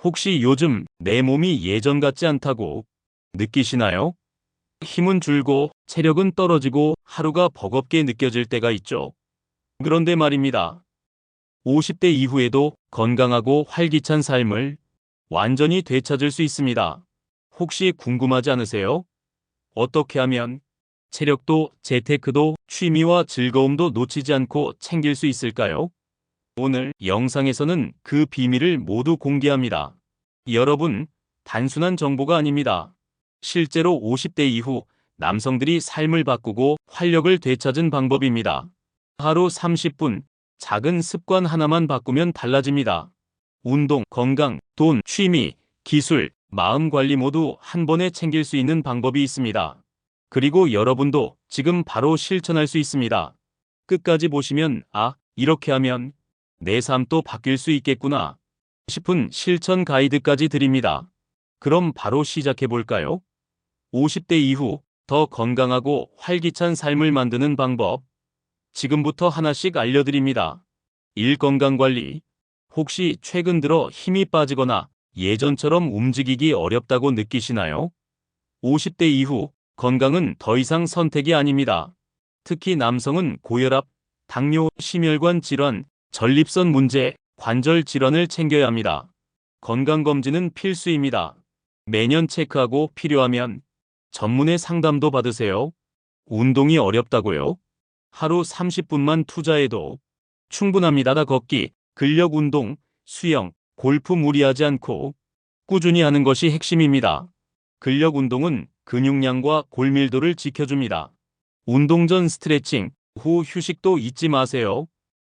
혹시 요즘 내 몸이 예전 같지 않다고 느끼시나요? 힘은 줄고 체력은 떨어지고 하루가 버겁게 느껴질 때가 있죠. 그런데 말입니다. 50대 이후에도 건강하고 활기찬 삶을 완전히 되찾을 수 있습니다. 혹시 궁금하지 않으세요? 어떻게 하면 체력도 재테크도 취미와 즐거움도 놓치지 않고 챙길 수 있을까요? 오늘 영상에서는 그 비밀을 모두 공개합니다. 여러분, 단순한 정보가 아닙니다. 실제로 50대 이후 남성들이 삶을 바꾸고 활력을 되찾은 방법입니다. 하루 30분, 작은 습관 하나만 바꾸면 달라집니다. 운동, 건강, 돈, 취미, 기술, 마음 관리 모두 한 번에 챙길 수 있는 방법이 있습니다. 그리고 여러분도 지금 바로 실천할 수 있습니다. 끝까지 보시면, 이렇게 하면 내 삶도 바뀔 수 있겠구나 싶은 실천 가이드까지 드립니다. 그럼 바로 시작해 볼까요? 50대 이후 더 건강하고 활기찬 삶을 만드는 방법. 지금부터 하나씩 알려드립니다. 1. 건강관리. 혹시 최근 들어 힘이 빠지거나 예전처럼 움직이기 어렵다고 느끼시나요? 50대 이후 건강은 더 이상 선택이 아닙니다. 특히 남성은 고혈압, 당뇨, 심혈관 질환, 전립선 문제, 관절 질환을 챙겨야 합니다. 건강검진은 필수입니다. 매년 체크하고 필요하면 전문의 상담도 받으세요. 운동이 어렵다고요? 하루 30분만 투자해도 충분합니다. 걷기, 근력 운동, 수영, 골프 무리하지 않고 꾸준히 하는 것이 핵심입니다. 근력 운동은 근육량과 골밀도를 지켜줍니다. 운동 전 스트레칭, 후 휴식도 잊지 마세요.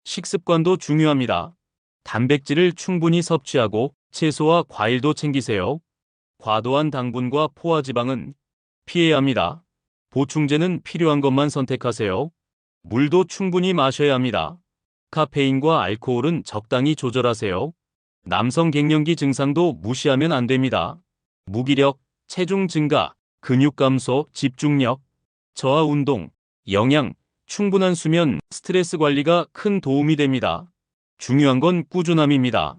식습관도 중요합니다. 단백질을 충분히 섭취하고 채소와 과일도 챙기세요. 과도한 당분과 포화지방은 피해야 합니다. 보충제는 필요한 것만 선택하세요. 물도 충분히 마셔야 합니다. 카페인과 알코올은 적당히 조절하세요. 남성 갱년기 증상도 무시하면 안 됩니다. 무기력, 체중 증가, 근육 감소, 집중력, 저하 운동, 영양, 충분한 수면, 스트레스 관리가 큰 도움이 됩니다. 중요한 건 꾸준함입니다.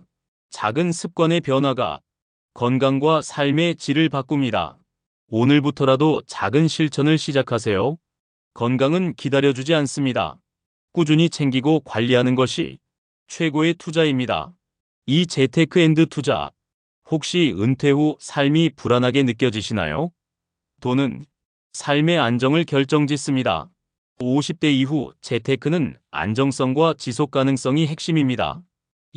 작은 습관의 변화가 건강과 삶의 질을 바꿉니다. 오늘부터라도 작은 실천을 시작하세요. 건강은 기다려주지 않습니다. 꾸준히 챙기고 관리하는 것이 최고의 투자입니다. 이 재테크 앤드 투자. 혹시 은퇴 후 삶이 불안하게 느껴지시나요? 돈은 삶의 안정을 결정짓습니다. 50대 이후 재테크는 안정성과 지속 가능성이 핵심입니다.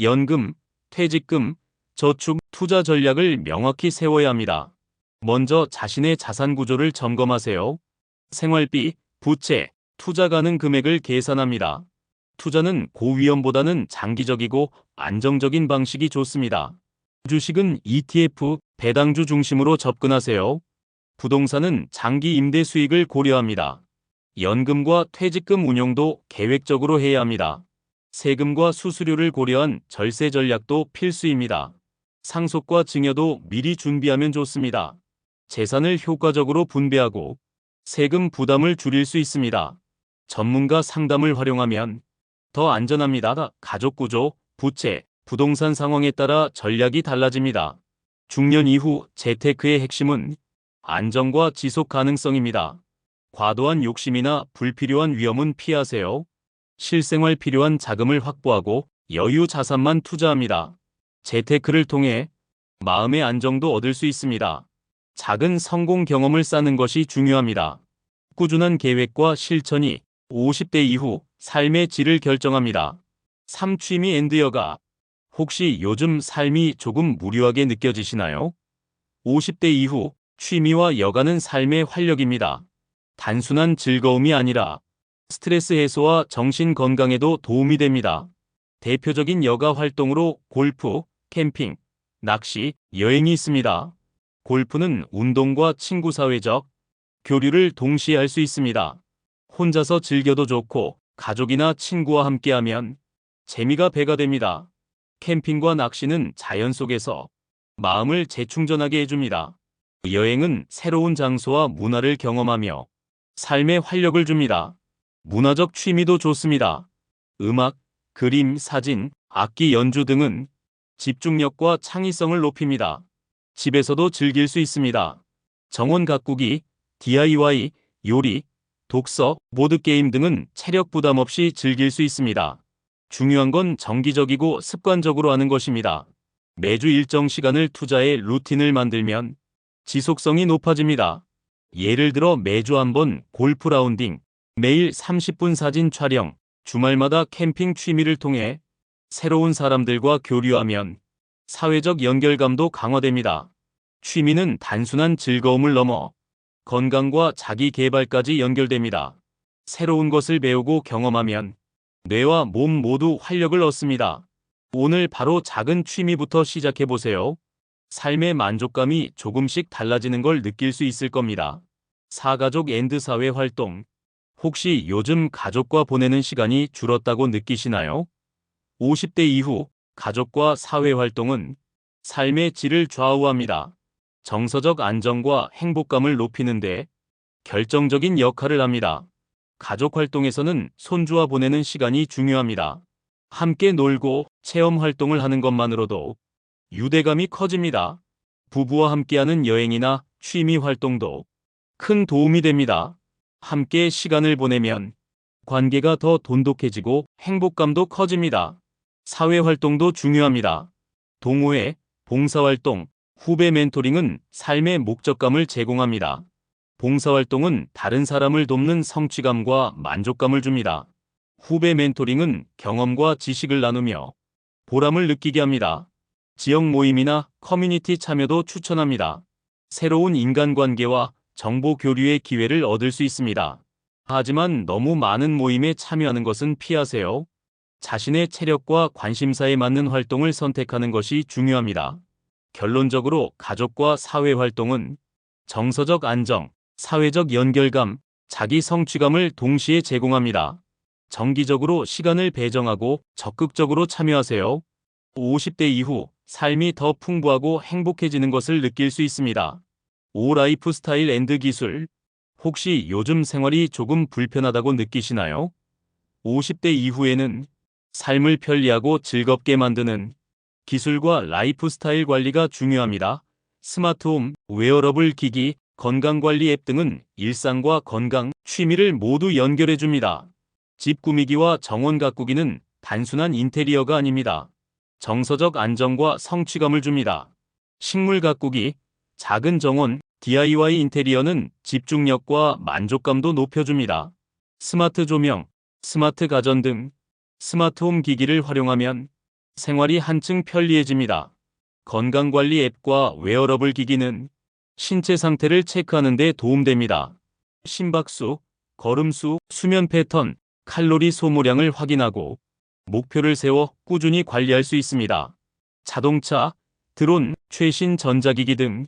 연금, 퇴직금, 저축, 투자 전략을 명확히 세워야 합니다. 먼저 자신의 자산 구조를 점검하세요. 생활비, 부채, 투자 가능 금액을 계산합니다. 투자는 고위험보다는 장기적이고 안정적인 방식이 좋습니다. 주식은 ETF, 배당주 중심으로 접근하세요. 부동산은 장기 임대 수익을 고려합니다. 연금과 퇴직금 운용도 계획적으로 해야 합니다. 세금과 수수료를 고려한 절세 전략도 필수입니다. 상속과 증여도 미리 준비하면 좋습니다. 재산을 효과적으로 분배하고 세금 부담을 줄일 수 있습니다. 전문가 상담을 활용하면 더 안전합니다. 가족 구조, 부채, 부동산 상황에 따라 전략이 달라집니다. 중년 이후 재테크의 핵심은 안정과 지속 가능성입니다. 과도한 욕심이나 불필요한 위험은 피하세요. 실생활 필요한 자금을 확보하고 여유 자산만 투자합니다. 재테크를 통해 마음의 안정도 얻을 수 있습니다. 작은 성공 경험을 쌓는 것이 중요합니다. 꾸준한 계획과 실천이 50대 이후 삶의 질을 결정합니다. 3. 취미 앤드 여가. 혹시 요즘 삶이 조금 무료하게 느껴지시나요? 50대 이후 취미와 여가는 삶의 활력입니다. 단순한 즐거움이 아니라 스트레스 해소와 정신 건강에도 도움이 됩니다. 대표적인 여가 활동으로 골프, 캠핑, 낚시, 여행이 있습니다. 골프는 운동과 친구 사회적 교류를 동시에 할 수 있습니다. 혼자서 즐겨도 좋고 가족이나 친구와 함께하면 재미가 배가 됩니다. 캠핑과 낚시는 자연 속에서 마음을 재충전하게 해줍니다. 여행은 새로운 장소와 문화를 경험하며 삶에 활력을 줍니다. 문화적 취미도 좋습니다. 음악, 그림, 사진, 악기 연주 등은 집중력과 창의성을 높입니다. 집에서도 즐길 수 있습니다. 정원 가꾸기, DIY, 요리, 독서, 보드게임 등은 체력 부담 없이 즐길 수 있습니다. 중요한 건 정기적이고 습관적으로 하는 것입니다. 매주 일정 시간을 투자해 루틴을 만들면 지속성이 높아집니다. 예를 들어 매주 한 번 골프 라운딩, 매일 30분 사진 촬영, 주말마다 캠핑 취미를 통해 새로운 사람들과 교류하면 사회적 연결감도 강화됩니다. 취미는 단순한 즐거움을 넘어 건강과 자기 개발까지 연결됩니다. 새로운 것을 배우고 경험하면 뇌와 몸 모두 활력을 얻습니다. 오늘 바로 작은 취미부터 시작해 보세요. 삶의 만족감이 조금씩 달라지는 걸 느낄 수 있을 겁니다. 사가족 앤드 사회 활동. 혹시 요즘 가족과 보내는 시간이 줄었다고 느끼시나요? 50대 이후 가족과 사회 활동은 삶의 질을 좌우합니다. 정서적 안정과 행복감을 높이는데 결정적인 역할을 합니다. 가족 활동에서는 손주와 보내는 시간이 중요합니다. 함께 놀고 체험 활동을 하는 것만으로도 유대감이 커집니다. 부부와 함께하는 여행이나 취미 활동도 큰 도움이 됩니다. 함께 시간을 보내면 관계가 더 돈독해지고 행복감도 커집니다. 사회 활동도 중요합니다. 동호회, 봉사활동, 후배 멘토링은 삶의 목적감을 제공합니다. 봉사활동은 다른 사람을 돕는 성취감과 만족감을 줍니다. 후배 멘토링은 경험과 지식을 나누며 보람을 느끼게 합니다. 지역 모임이나 커뮤니티 참여도 추천합니다. 새로운 인간관계와 정보 교류의 기회를 얻을 수 있습니다. 하지만 너무 많은 모임에 참여하는 것은 피하세요. 자신의 체력과 관심사에 맞는 활동을 선택하는 것이 중요합니다. 결론적으로 가족과 사회 활동은 정서적 안정, 사회적 연결감, 자기 성취감을 동시에 제공합니다. 정기적으로 시간을 배정하고 적극적으로 참여하세요. 50대 이후 삶이 더 풍부하고 행복해지는 것을 느낄 수 있습니다. 오 라이프 스타일 앤드 기술. 혹시 요즘 생활이 조금 불편하다고 느끼시나요? 50대 이후에는 삶을 편리하고 즐겁게 만드는 기술과 라이프 스타일 관리가 중요합니다. 스마트홈, 웨어러블 기기, 건강관리 앱 등은 일상과 건강, 취미를 모두 연결해 줍니다. 집 꾸미기와 정원 가꾸기는 단순한 인테리어가 아닙니다. 정서적 안정과 성취감을 줍니다. 식물 가꾸기, 작은 정원, DIY 인테리어는 집중력과 만족감도 높여줍니다. 스마트 조명, 스마트 가전 등 스마트홈 기기를 활용하면 생활이 한층 편리해집니다. 건강관리 앱과 웨어러블 기기는 신체 상태를 체크하는 데 도움됩니다. 심박수, 걸음수, 수면 패턴, 칼로리 소모량을 확인하고 목표를 세워 꾸준히 관리할 수 있습니다. 자동차, 드론, 최신 전자기기 등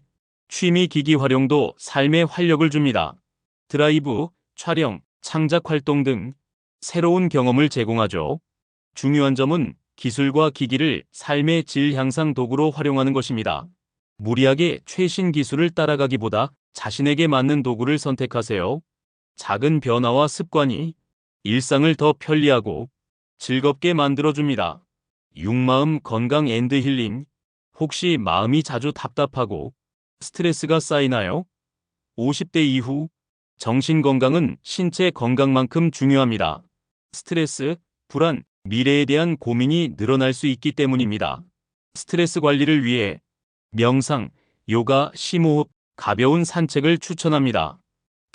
취미 기기 활용도 삶에 활력을 줍니다. 드라이브, 촬영, 창작 활동 등 새로운 경험을 제공하죠. 중요한 점은 기술과 기기를 삶의 질 향상 도구로 활용하는 것입니다. 무리하게 최신 기술을 따라가기보다 자신에게 맞는 도구를 선택하세요. 작은 변화와 습관이 일상을 더 편리하고 즐겁게 만들어줍니다. 육마음 건강 앤드 힐링. 혹시 마음이 자주 답답하고 스트레스가 쌓이나요? 50대 이후 정신 건강은 신체 건강만큼 중요합니다. 스트레스, 불안, 미래에 대한 고민이 늘어날 수 있기 때문입니다. 스트레스 관리를 위해 명상, 요가, 심호흡, 가벼운 산책을 추천합니다.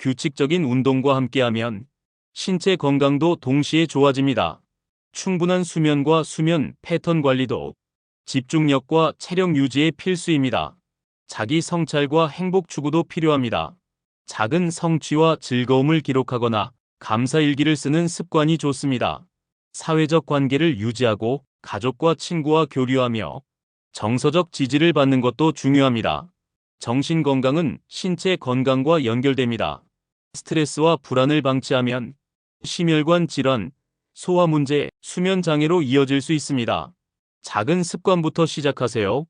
규칙적인 운동과 함께하면 신체 건강도 동시에 좋아집니다. 충분한 수면과 수면 패턴 관리도 집중력과 체력 유지에 필수입니다. 자기 성찰과 행복 추구도 필요합니다. 작은 성취와 즐거움을 기록하거나 감사 일기를 쓰는 습관이 좋습니다. 사회적 관계를 유지하고 가족과 친구와 교류하며 정서적 지지를 받는 것도 중요합니다. 정신 건강은 신체 건강과 연결됩니다. 스트레스와 불안을 방치하면 심혈관 질환, 소화 문제, 수면 장애로 이어질 수 있습니다. 작은 습관부터 시작하세요.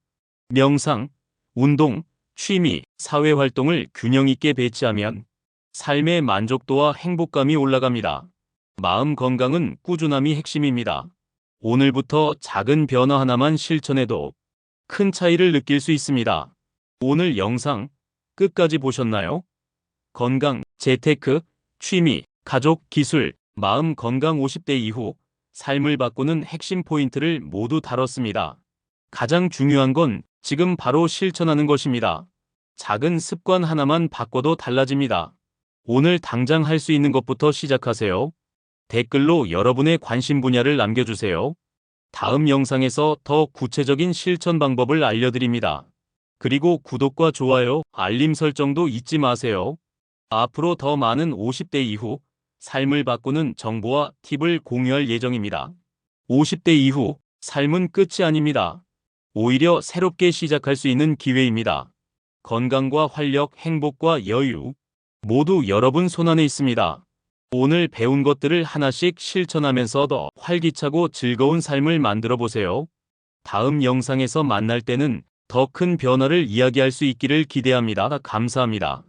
명상, 운동, 취미, 사회 활동을 균형 있게 배치하면 삶의 만족도와 행복감이 올라갑니다. 마음 건강은 꾸준함이 핵심입니다. 오늘부터 작은 변화 하나만 실천해도 큰 차이를 느낄 수 있습니다. 오늘 영상 끝까지 보셨나요? 건강, 재테크, 취미, 가족, 기술, 마음 건강 50대 이후 삶을 바꾸는 핵심 포인트를 모두 다뤘습니다. 가장 중요한 건 지금 바로 실천하는 것입니다. 작은 습관 하나만 바꿔도 달라집니다. 오늘 당장 할 수 있는 것부터 시작하세요. 댓글로 여러분의 관심 분야를 남겨주세요. 다음 영상에서 더 구체적인 실천 방법을 알려드립니다. 그리고 구독과 좋아요, 알림 설정도 잊지 마세요. 앞으로 더 많은 50대 이후 삶을 바꾸는 정보와 팁을 공유할 예정입니다. 50대 이후 삶은 끝이 아닙니다. 오히려 새롭게 시작할 수 있는 기회입니다. 건강과 활력, 행복과 여유 모두 여러분 손안에 있습니다. 오늘 배운 것들을 하나씩 실천하면서 더 활기차고 즐거운 삶을 만들어 보세요. 다음 영상에서 만날 때는 더 큰 변화를 이야기할 수 있기를 기대합니다. 감사합니다.